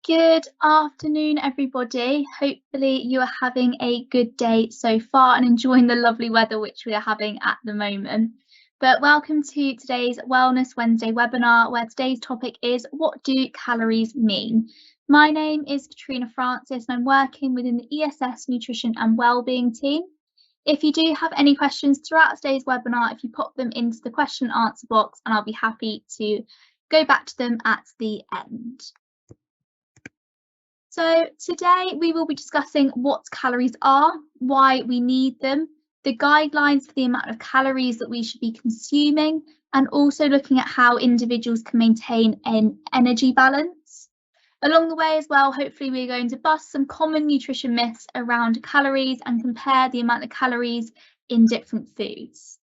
Good afternoon, everybody. Hopefully, you are having a good day so far and enjoying the lovely weather which we are having at the moment. But welcome to today's Wellness Wednesday webinar, where today's topic is what do calories mean? My name is Katrina Francis, and I'm working within the ESS Nutrition and Wellbeing team. If you do have any questions throughout today's webinar, if you pop them into the question and answer box, and I'll be happy to go back to them at the end. So today we will be discussing what calories are, why we need them, the guidelines for the amount of calories that we should be consuming, and also looking at how individuals can maintain an energy balance. Along the way as well, hopefully we're going to bust some common nutrition myths around calories and compare the amount of calories in different foods.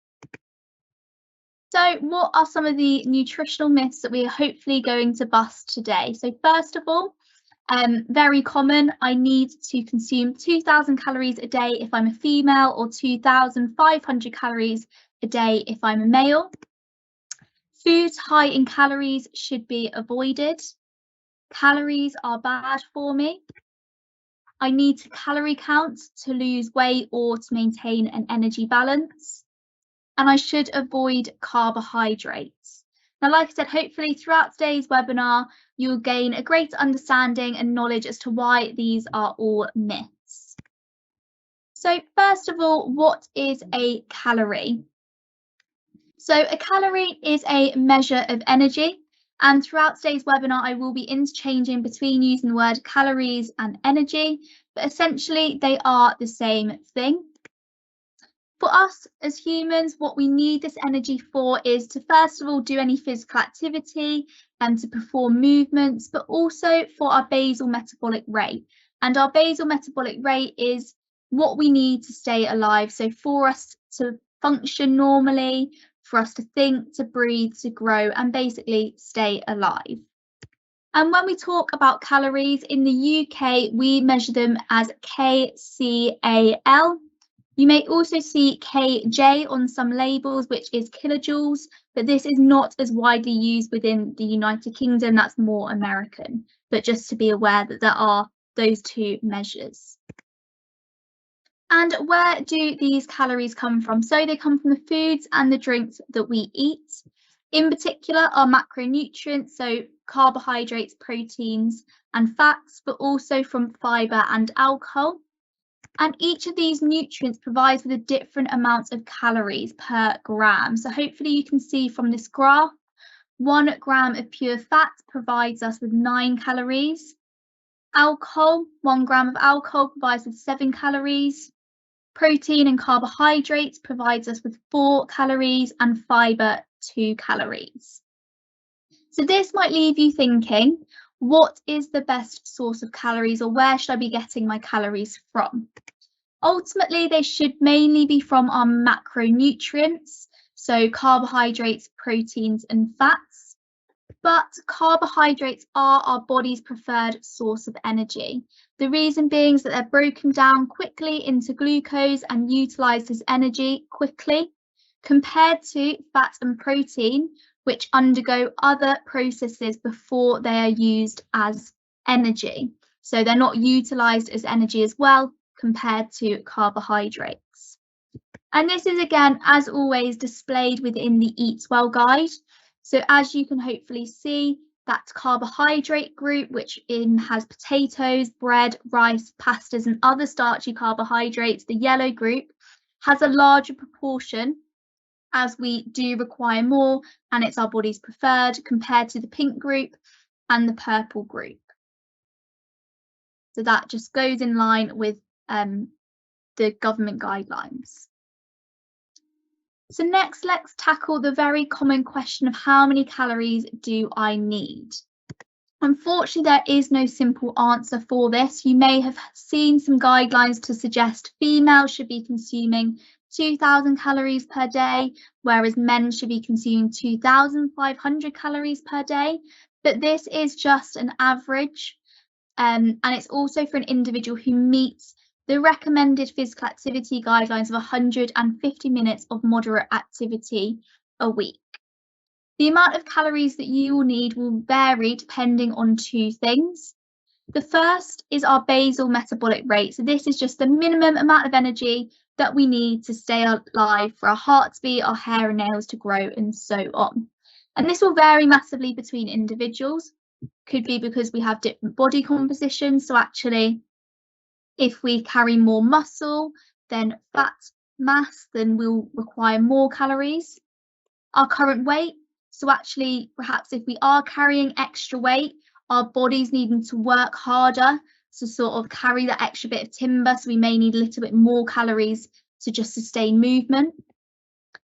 So what are some of the nutritional myths that we are hopefully going to bust today? So first of all, very common, I need to consume 2,000 calories a day if I'm a female or 2,500 calories a day if I'm a male. Foods high in calories should be avoided. Calories are bad for me. I need to calorie count to lose weight or to maintain an energy balance. And I should avoid carbohydrates. Now, like I said, hopefully throughout today's webinar, you'll gain a greater understanding and knowledge as to why these are all myths. So first of all, what is a calorie? So a calorie is a measure of energy. And throughout today's webinar, I will be interchanging between using the word calories and energy, but essentially they are the same thing. For us as humans, what we need this energy for is to first of all do any physical activity and to perform movements, but also for our basal metabolic rate. And our basal metabolic rate is what we need to stay alive. So for us to function normally, for us to think, to breathe, to grow, and basically stay alive. And when we talk about calories in the UK, we measure them as kcal. You may also see kJ on some labels, which is kilojoules, but this is not as widely used within the United Kingdom. That's more American, but just to be aware that there are those two measures. And where do these calories come from? So they come from the foods and the drinks that we eat. In particular, our macronutrients, so carbohydrates, proteins, and fats, but also from fibre and alcohol. And each of these nutrients provides with a different amount of calories per gram. So hopefully you can see from this graph, 1 gram of pure fat provides us with 9 calories. Alcohol, 1 gram of alcohol provides with 7 calories. Protein and carbohydrates provides us with 4 calories and fibre 2 calories. So this might leave you thinking, what is the best source of calories, or where should I be getting my calories from? Ultimately, they should mainly be from our macronutrients, so carbohydrates, proteins, and fats. But carbohydrates are our body's preferred source of energy. The reason being is that they're broken down quickly into glucose and utilised as energy quickly, compared to fat and protein, which undergo other processes before they are used as energy. So they're not utilised as energy as well compared to carbohydrates. And this is, again, as always, displayed within the Eat Well guide. So as you can hopefully see, that carbohydrate group, which has potatoes, bread, rice, pastas, and other starchy carbohydrates, the yellow group, has a larger proportion as we do require more, and it's our body's preferred, compared to the pink group and the purple group. So that just goes in line with the government guidelines. So next, let's tackle the very common question of how many calories do I need? Unfortunately, there is no simple answer for this. You may have seen some guidelines to suggest females should be consuming 2,000 calories per day, whereas men should be consuming 2,500 calories per day. But this is just an average, and it's also for an individual who meets the recommended physical activity guidelines of 150 minutes of moderate activity a week. The amount of calories that you will need will vary depending on 2 things. The first is our basal metabolic rate. So this is just the minimum amount of energy that we need to stay alive for our heart to beat, our hair and nails to grow, and so on. And this will vary massively between individuals. Could be because we have different body compositions. So actually, if we carry more muscle, then fat mass, then we'll require more calories. Our current weight, so actually perhaps if we are carrying extra weight, our body's needing to work harder to sort of carry that extra bit of timber, so we may need a little bit more calories to just sustain movement.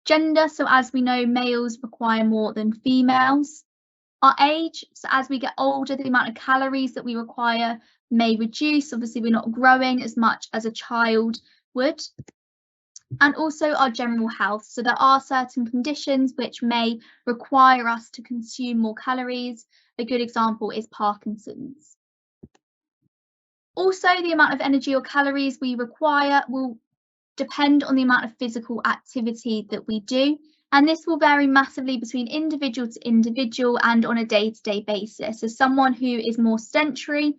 Gender, so as we know, males require more than females. Our age, so as we get older, the amount of calories that we require may reduce. Obviously, we're not growing as much as a child would. And also our general health. So there are certain conditions which may require us to consume more calories. A good example is Parkinson's. Also, the amount of energy or calories we require will depend on the amount of physical activity that we do. And this will vary massively between individual to individual and on a day-to-day basis. So someone who is more sedentary,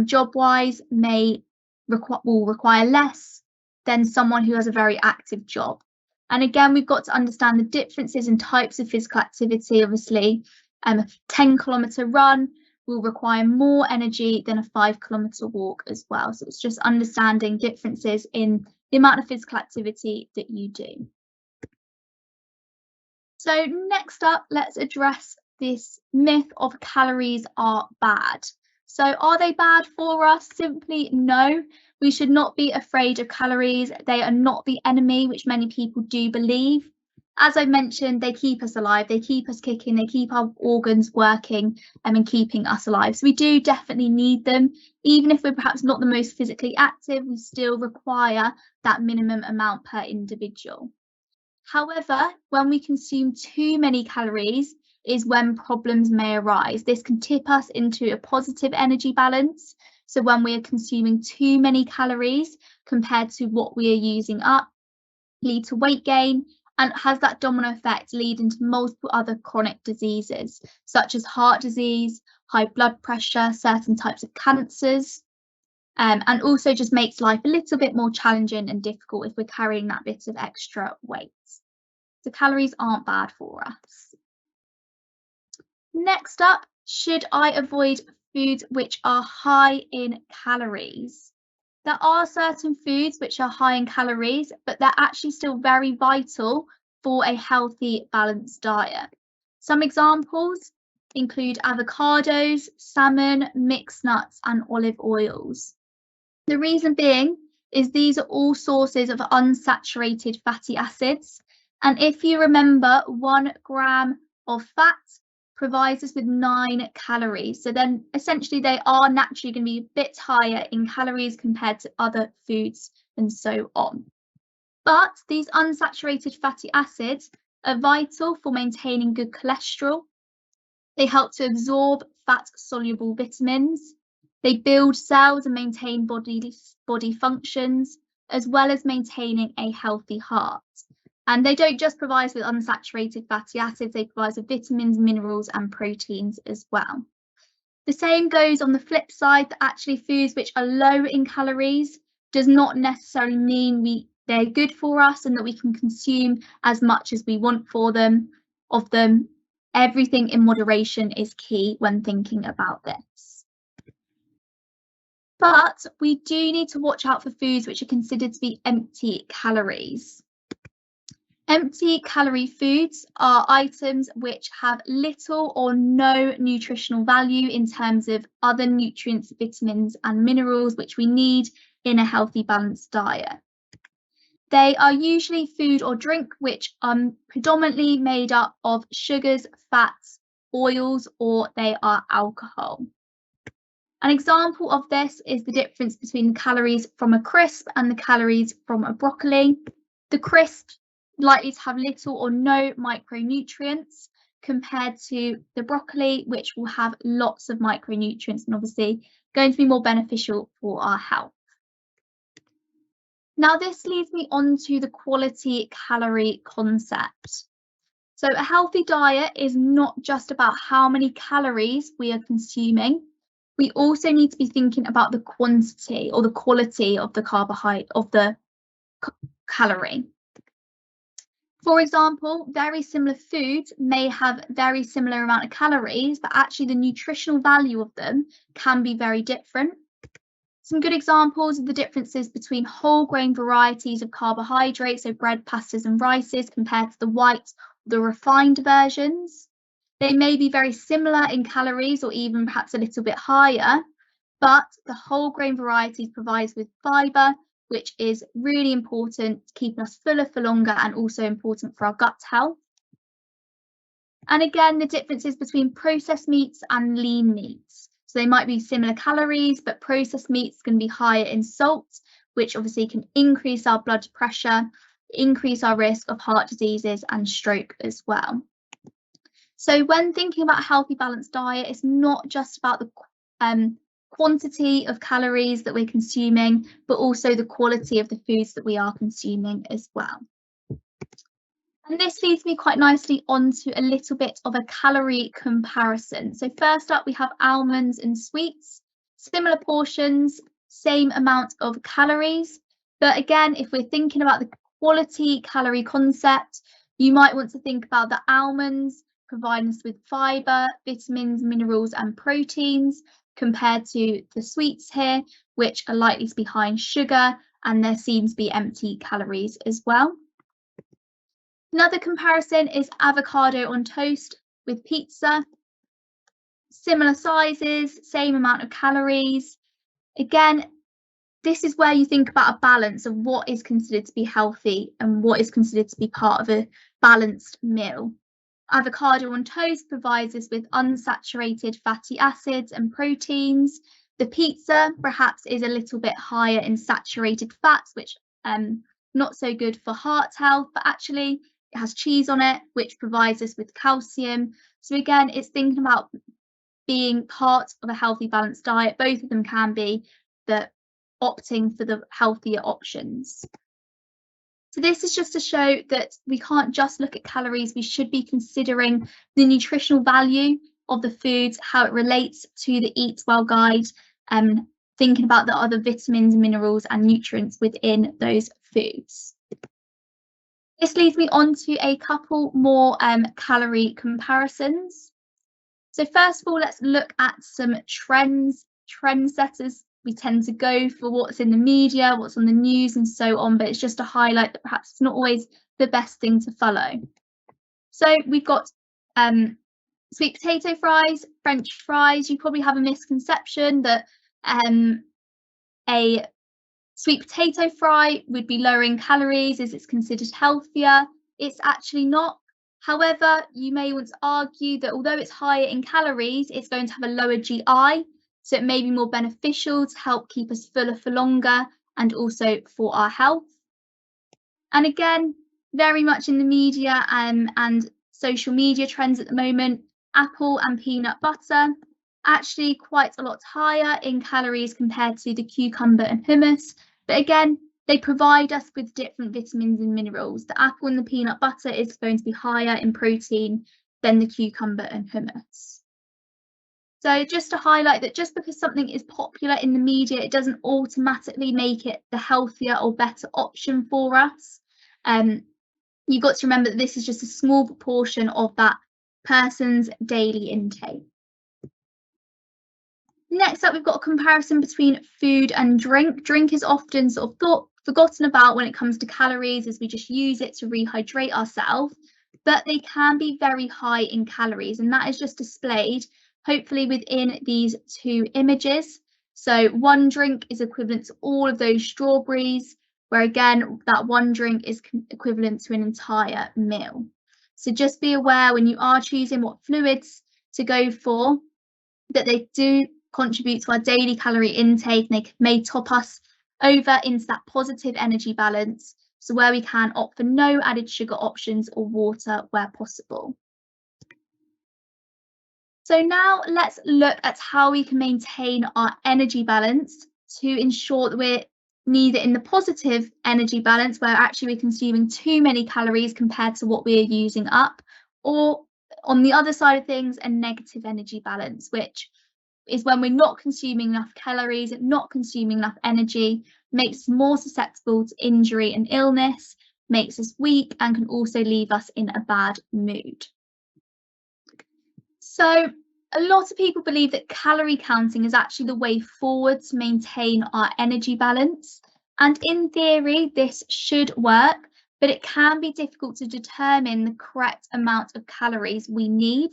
job-wise, will require less than someone who has a very active job. And again, we've got to understand the differences in types of physical activity. Obviously, a 10-kilometre run will require more energy than a 5-kilometre walk as well. So it's just understanding differences in the amount of physical activity that you do. So next up, let's address this myth of calories are bad. So are they bad for us? Simply no. We should not be afraid of calories. They are not the enemy, which many people do believe. As I mentioned, they keep us alive, they keep us kicking, they keep our organs working and keeping us alive. So we do definitely need them. Even if we're perhaps not the most physically active, we still require that minimum amount per individual. However, when we consume too many calories is when problems may arise. This can tip us into a positive energy balance. So when we are consuming too many calories compared to what we are using up, lead to weight gain and has that domino effect leading to multiple other chronic diseases, such as heart disease, high blood pressure, certain types of cancers, and also just makes life a little bit more challenging and difficult if we're carrying that bit of extra weight. So calories aren't bad for us. Next up, should I avoid foods which are high in calories? There are certain foods which are high in calories, but they're actually still very vital for a healthy, balanced diet. Some examples include avocados, salmon, mixed nuts, and olive oils. The reason being is these are all sources of unsaturated fatty acids. And if you remember, 1 gram of fat provides us with 9 calories. So then essentially they are naturally going to be a bit higher in calories compared to other foods and so on. But these unsaturated fatty acids are vital for maintaining good cholesterol. They help to absorb fat-soluble vitamins. They build cells and maintain body functions, as well as maintaining a healthy heart. And they don't just provide us with unsaturated fatty acids, they provide us with vitamins, minerals, and proteins as well. The same goes on the flip side, that actually foods which are low in calories does not necessarily mean they're good for us and that we can consume as much as we want of them. Everything in moderation is key when thinking about this. But we do need to watch out for foods which are considered to be empty calories. Empty calorie foods are items which have little or no nutritional value in terms of other nutrients, vitamins, and minerals which we need in a healthy, balanced diet. They are usually food or drink which are predominantly made up of sugars, fats, oils, or they are alcohol. An example of this is the difference between the calories from a crisp and the calories from a broccoli. The crisp likely to have little or no micronutrients compared to the broccoli, which will have lots of micronutrients and obviously going to be more beneficial for our health. Now this leads me on to the quality calorie concept. So a healthy diet is not just about how many calories we are consuming, we also need to be thinking about the quantity or the quality of the carbohydrate, of the calorie. For example, very similar foods may have very similar amount of calories, but actually the nutritional value of them can be very different. Some good examples of the differences between whole grain varieties of carbohydrates, so bread, pastas and rices, compared to the white, the refined versions. They may be very similar in calories or even perhaps a little bit higher, but the whole grain varieties provides with fibre, which is really important, keeping us fuller for longer and also important for our gut health. And again, the differences between processed meats and lean meats. So they might be similar calories, but processed meats can be higher in salt, which obviously can increase our blood pressure, increase our risk of heart diseases and stroke as well. So when thinking about a healthy balanced diet, it's not just about the quantity of calories that we're consuming, but also the quality of the foods that we are consuming as well. And this leads me quite nicely onto a little bit of a calorie comparison. So first up, we have almonds and sweets, similar portions, same amount of calories. But again, if we're thinking about the quality calorie concept, you might want to think about the almonds providing us with fibre, vitamins, minerals and proteins, compared to the sweets here, which are likely to be high in sugar and they're seen to be empty calories as well. Another comparison is avocado on toast with pizza. Similar sizes, same amount of calories. Again, this is where you think about a balance of what is considered to be healthy and what is considered to be part of a balanced meal. Avocado on toast provides us with unsaturated fatty acids and proteins. The pizza perhaps is a little bit higher in saturated fats, which not so good for heart health, but actually it has cheese on it, which provides us with calcium. So again, it's thinking about being part of a healthy balanced diet. Both of them can be, but opting for the healthier options. So this is just to show that we can't just look at calories, we should be considering the nutritional value of the foods, how it relates to the Eat Well guide, and thinking about the other vitamins, minerals and nutrients within those foods. This leads me on to a couple more calorie comparisons. So first of all, let's look at some trendsetters. We tend to go for what's in the media, what's on the news and so on, but it's just to highlight that perhaps it's not always the best thing to follow. So we've got sweet potato fries, French fries. You probably have a misconception that a sweet potato fry would be lower in calories as it's considered healthier. It's actually not. However, you may want to argue that although it's higher in calories, it's going to have a lower GI, so it may be more beneficial to help keep us fuller for longer and also for our health. And again, very much in the media and social media trends at the moment, apple and peanut butter, actually quite a lot higher in calories compared to the cucumber and hummus. But again, they provide us with different vitamins and minerals. The apple and the peanut butter is going to be higher in protein than the cucumber and hummus. So just to highlight that just because something is popular in the media, it doesn't automatically make it the healthier or better option for us. You've got to remember that this is just a small proportion of that person's daily intake. Next up, we've got a comparison between food and drink. Drink is often sort of forgotten about when it comes to calories, as we just use it to rehydrate ourselves, but they can be very high in calories, and that is just displayed hopefully within these two images. So one drink is equivalent to all of those strawberries, where again, that one drink is equivalent to an entire meal. So just be aware when you are choosing what fluids to go for, that they do contribute to our daily calorie intake, and they may top us over into that positive energy balance. So where we can opt for no added sugar options or water where possible. So now let's look at how we can maintain our energy balance to ensure that we're neither in the positive energy balance, where actually we're consuming too many calories compared to what we're using up, or on the other side of things, a negative energy balance, which is when we're not consuming enough calories, not consuming enough energy, makes us more susceptible to injury and illness, makes us weak, and can also leave us in a bad mood. So a lot of people believe that calorie counting is actually the way forward to maintain our energy balance. And in theory, this should work, but it can be difficult to determine the correct amount of calories we need,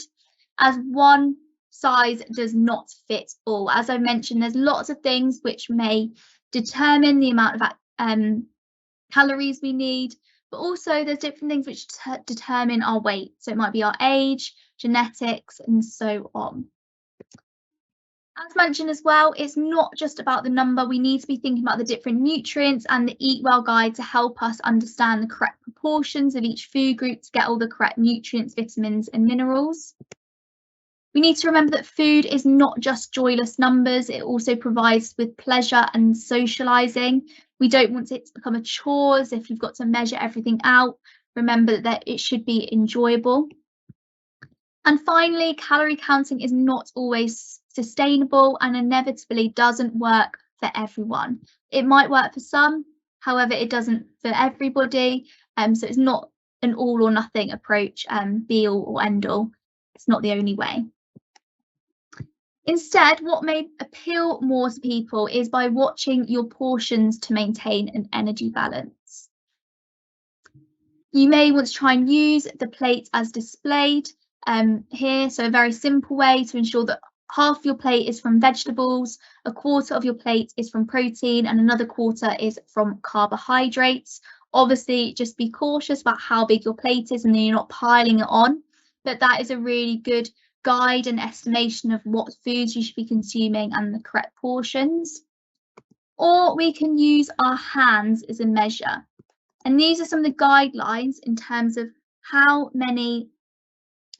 as one size does not fit all. As I mentioned, there's lots of things which may determine the amount of calories we need, but also there's different things which determine our weight. So it might be our age, genetics, and so on. As mentioned as well, it's not just about the number. We need to be thinking about the different nutrients and the Eat Well guide to help us understand the correct proportions of each food group to get all the correct nutrients, vitamins, and minerals. We need to remember that food is not just joyless numbers. It also provides with pleasure and socializing. We don't want it to become a chore as if you've got to measure everything out. Remember that it should be enjoyable. And finally, calorie counting is not always sustainable and inevitably doesn't work for everyone. It might work for some, however, it doesn't for everybody. So it's not an all or nothing approach, be all or end all. It's not the only way. Instead, what may appeal more to people is by watching your portions to maintain an energy balance. You may want to try and use the plate as displayed here. So a very simple way to ensure that half your plate is from vegetables, a quarter of your plate is from protein, and another quarter is from carbohydrates. Obviously, just be cautious about how big your plate is and then you're not piling it on. But that is a really good guide and estimation of what foods you should be consuming and the correct portions. Or we can use our hands as a measure. And these are some of the guidelines in terms of how many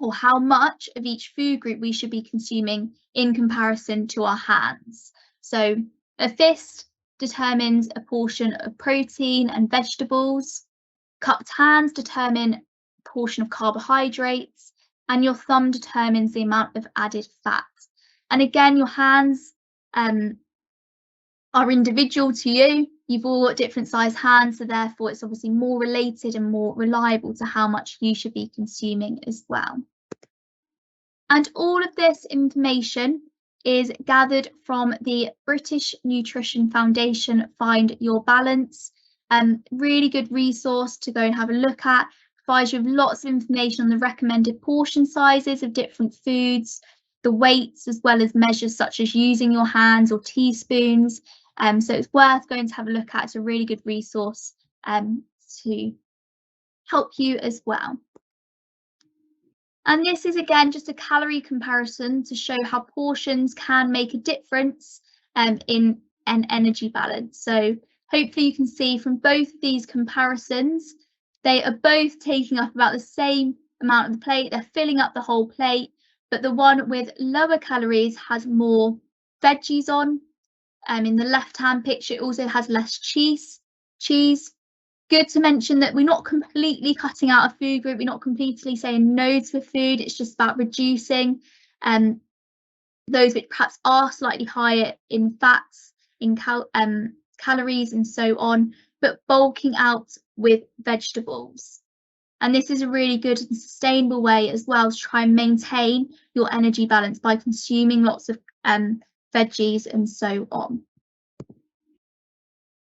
or how much of each food group we should be consuming in comparison to our hands. So a fist determines a portion of protein and vegetables. Cupped hands determine a portion of carbohydrates, and your thumb determines the amount of added fat. And again, your hands are individual to you. You've all got different size hands, so therefore it's obviously more related and more reliable to how much you should be consuming as well. And all of this information is gathered from the British Nutrition Foundation Find Your Balance. Really good resource to go and have a look at. Provides you with lots of information on the recommended portion sizes of different foods, the weights, as well as measures such as using your hands or teaspoons. So it's worth going to have a look at. It's a really good resource to help you as well. And this is again just a calorie comparison to show how portions can make a difference in an energy balance. So hopefully you can see from both of these comparisons, they are both taking up about the same amount of the plate. They're filling up the whole plate, but the one with lower calories has more veggies on. In the left-hand picture, it also has less cheese. Good to mention that we're not completely cutting out a food group. We're not completely saying no to food. It's just about reducing those which perhaps are slightly higher in fats, in calories and so on, but bulking out with vegetables. And this is a really good and sustainable way as well to try and maintain your energy balance by consuming lots of veggies and so on.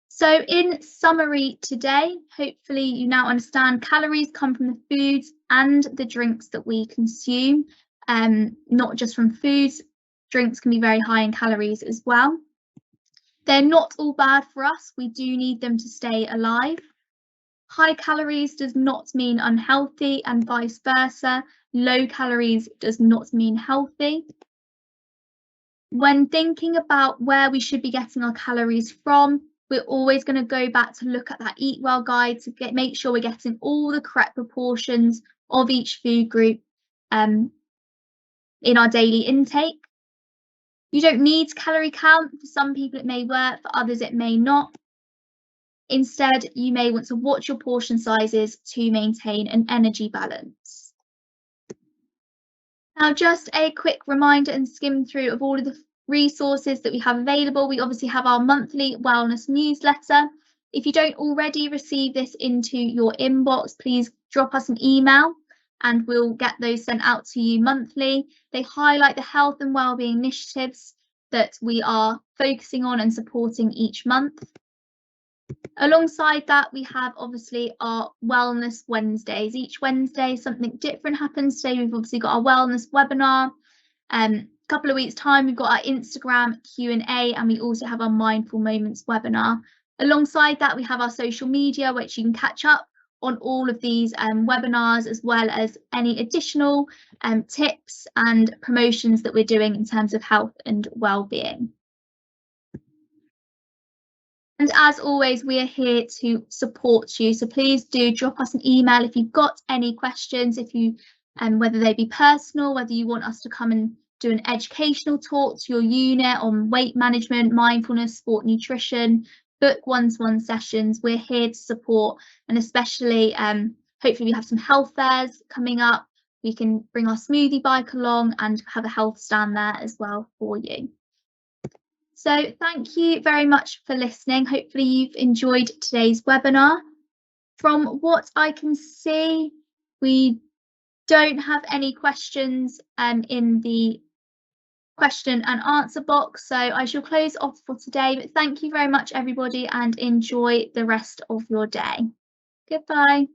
So in summary today, hopefully you now understand calories come from the foods and the drinks that we consume, not just from foods. Drinks can be very high in calories as well. They're not all bad for us. We do need them to stay alive. High calories does not mean unhealthy, and vice versa. Low calories does not mean healthy. When thinking about where we should be getting our calories from, we're always going to go back to look at that Eat Well guide to make sure we're getting all the correct proportions of each food group in our daily intake. You don't need calorie count. For some people it may work, for others it may not. Instead, you may want to watch your portion sizes to maintain an energy balance. Now, just a quick reminder and skim through of all of the resources that we have available. We obviously have our monthly wellness newsletter. If you don't already receive this into your inbox, please drop us an email and we'll get those sent out to you monthly. They highlight the health and wellbeing initiatives that we are focusing on and supporting each month. Alongside that, we have obviously our Wellness Wednesdays. Each Wednesday, something different happens. Today, we've obviously got our wellness webinar. Couple of weeks' time, we've got our Instagram Q&A, and we also have our Mindful Moments webinar. Alongside that, we have our social media, which you can catch up on all of these webinars, as well as any additional tips and promotions that we're doing in terms of health and well-being. And as always, we are here to support you. So please do drop us an email if you've got any questions, if you whether they be personal, whether you want us to come and do an educational talk to your unit on weight management, mindfulness, sport nutrition, book one-to-one sessions. We're here to support, and especially hopefully we have some health fairs coming up. We can bring our smoothie bike along and have a health stand there as well for you. So thank you very much for listening. Hopefully you've enjoyed today's webinar. From what I can see, we don't have any questions in the question and answer box, so I shall close off for today. But thank you very much, everybody, and enjoy the rest of your day. Goodbye.